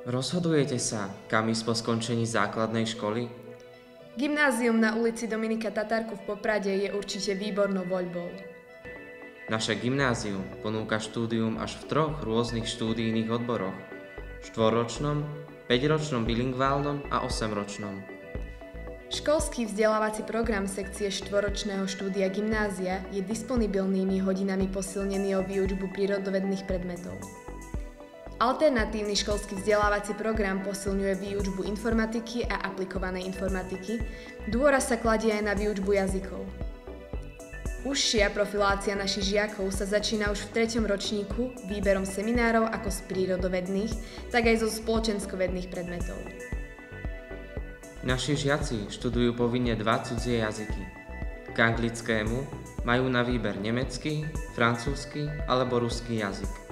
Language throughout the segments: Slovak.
Rozhodujete sa, kam ísť po skončení základnej školy? Gymnázium na ulici Dominika Tatarku v Poprade je určite výbornou voľbou. Naše gymnázium ponúka štúdium až v 3 rôznych štúdijných odboroch. 4-ročnom, 5-ročnom bilingválnom a 8-ročnom. Školský vzdelávací program sekcie 4-ročného štúdia gymnázia je disponibilnými hodinami posilnený o výučbu prírodovedných predmetov. Alternatívny školský vzdelávací program posilňuje výučbu informatiky a aplikovanej informatiky, dôraz sa kladie aj na výučbu jazykov. Užšia profilácia našich žiakov sa začína už v 3. ročníku výberom seminárov ako z prírodovedných, tak aj zo spoločenskovedných predmetov. Naši žiaci študujú povinne 2 cudzie jazyky. K anglickému majú na výber nemecký, francúzsky alebo ruský jazyk.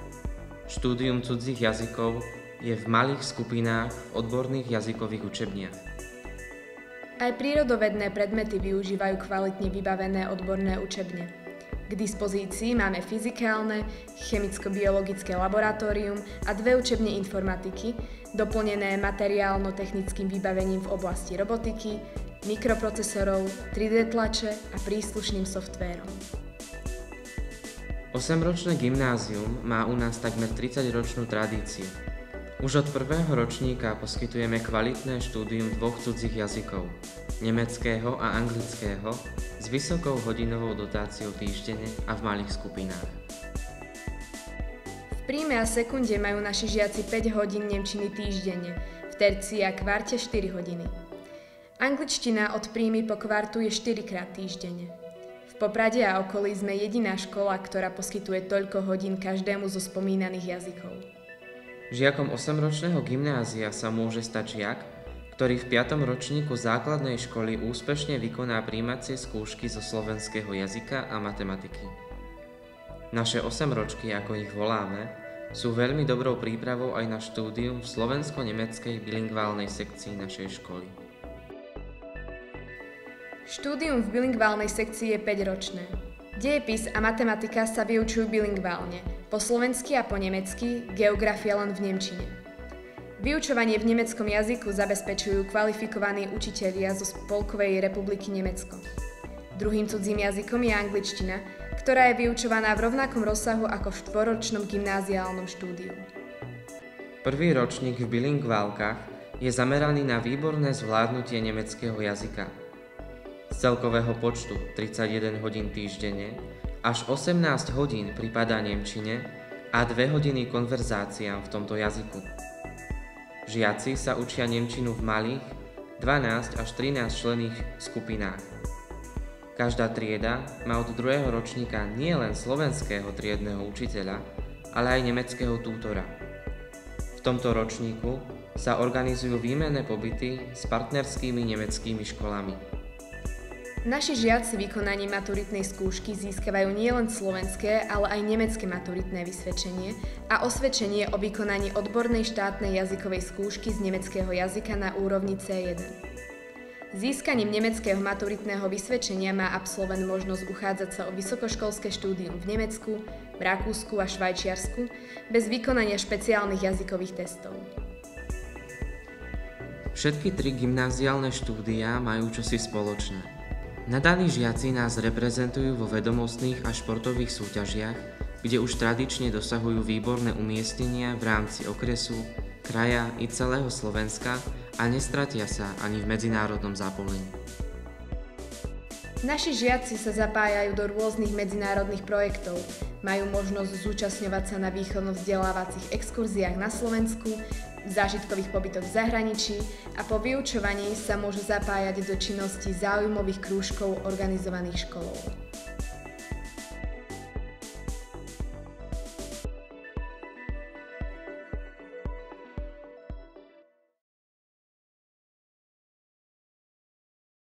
Štúdium cudzích jazykov je v malých skupinách v odborných jazykových učebniach. Aj prírodovedné predmety využívajú kvalitne vybavené odborné učebne. K dispozícii máme fyzikálne, chemicko-biologické laboratórium a 2 učebne informatiky, doplnené materiálno-technickým vybavením v oblasti robotiky, mikroprocesorov, 3D tlače a príslušným softvérom. 8-ročné gymnázium má u nás takmer 30-ročnú tradíciu. Už od 1. ročníka poskytujeme kvalitné štúdium 2 cudzích jazykov, nemeckého a anglického, s vysokou hodinovou dotáciou týždenne a v malých skupinách. V príme a sekunde majú naši žiaci 5 hodín nemčiny týždenne, v tercii a kvarte 4 hodiny. Angličtina od prímy po kvartu je 4-krát týždenne. V Poprade a okolí sme jediná škola, ktorá poskytuje toľko hodín každému zo spomínaných jazykov. Žiakom 8-ročného gymnázia sa môže stať žiak, ktorý v 5. ročníku základnej školy úspešne vykoná prijímacie skúšky zo slovenského jazyka a matematiky. Naše 8-ročky, ako ich voláme, sú veľmi dobrou prípravou aj na štúdium v slovensko-nemeckej bilingválnej sekcii našej školy. Štúdium v bilingválnej sekcii je 5-ročné. Dejepis a matematika sa vyučujú bilingválne, po slovensky a po nemecky, geografia len v nemčine. Vyučovanie v nemeckom jazyku zabezpečujú kvalifikovaní učitelia zo Spolkovej republiky Nemecko. Druhým cudzím jazykom je angličtina, ktorá je vyučovaná v rovnakom rozsahu ako v 4-ročnom gymnáziálnom štúdiu. Prvý ročník v bilingválkach je zameraný na výborné zvládnutie nemeckého jazyka. Z celkového počtu 31 hodín týždenne až 18 hodín pripadá nemčine a 2 hodiny konverzáciám v tomto jazyku. Žiaci sa učia nemčinu v malých 12 až 13 členných skupinách. Každá trieda má od 2. ročníka nielen slovenského triedneho učiteľa, ale aj nemeckého tútora. V tomto ročníku sa organizujú výmenné pobyty s partnerskými nemeckými školami. Naši žiaci vykonaním maturitnej skúšky získavajú nielen slovenské, ale aj nemecké maturitné vysvedčenie a osvedčenie o vykonaní odbornej štátnej jazykovej skúšky z nemeckého jazyka na úrovni C1. Získaním nemeckého maturitného vysvedčenia má absolvent možnosť uchádzať sa o vysokoškolské štúdium v Nemecku, v Rakúsku a Švajčiarsku bez vykonania špeciálnych jazykových testov. Všetky 3 gymnáziálne štúdia majú čosi spoločné. Nadaní žiaci nás reprezentujú vo vedomostných a športových súťažiach, kde už tradične dosahujú výborné umiestnenia v rámci okresu, kraja i celého Slovenska a nestratia sa ani v medzinárodnom zapojení. Naši žiaci sa zapájajú do rôznych medzinárodných projektov, majú možnosť zúčastňovať sa na výchovno-vzdelávacích exkurziách na Slovensku, v zážitkových pobytoch v zahraničí a po vyučovaní sa môžu zapájať do činnosti záujmových krúžkov organizovaných školou.